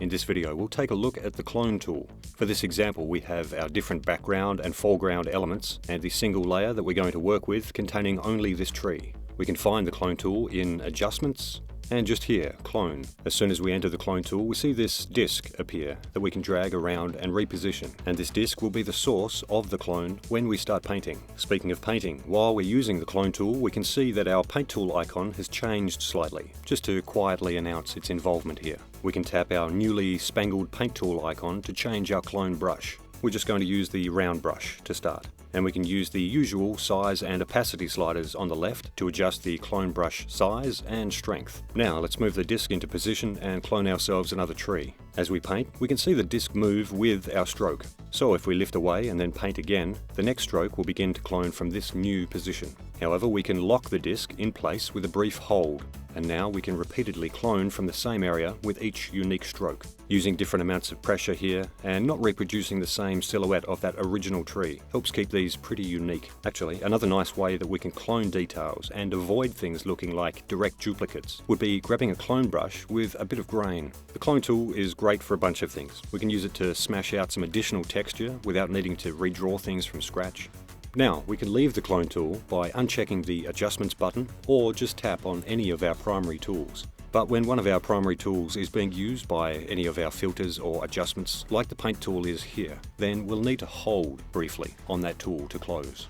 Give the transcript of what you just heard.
In this video, we'll take a look at the clone tool. For this example, we have our different background and foreground elements and the single layer that we're going to work with containing only this tree. We can find the clone tool in Adjustments and just here, Clone. As soon as we enter the clone tool, we see this disk appear that we can drag around and reposition. And this disk will be the source of the clone when we start painting. Speaking of painting, while we're using the clone tool, we can see that our paint tool icon has changed slightly, just to quietly announce its involvement here. We can tap our newly spangled paint tool icon to change our clone brush. We're just going to use the round brush to start. And we can use the usual size and opacity sliders on the left to adjust the clone brush size and strength. Now let's move the disk into position and clone ourselves another tree. As we paint, we can see the disk move with our stroke. So if we lift away and then paint again, the next stroke will begin to clone from this new position. However, we can lock the disk in place with a brief hold. And now we can repeatedly clone from the same area with each unique stroke, using different amounts of pressure here and not reproducing the same silhouette of that original tree. Helps keep these pretty unique. Actually, another nice way that we can clone details and avoid things looking like direct duplicates would be grabbing a clone brush with a bit of grain. The clone tool is great for a bunch of things. We can use it to smash out some additional texture without needing to redraw things from scratch. Now, we can leave the clone tool by unchecking the Adjustments button or just tap on any of our primary tools. But when one of our primary tools is being used by any of our filters or adjustments, like the paint tool is here, then we'll need to hold briefly on that tool to close.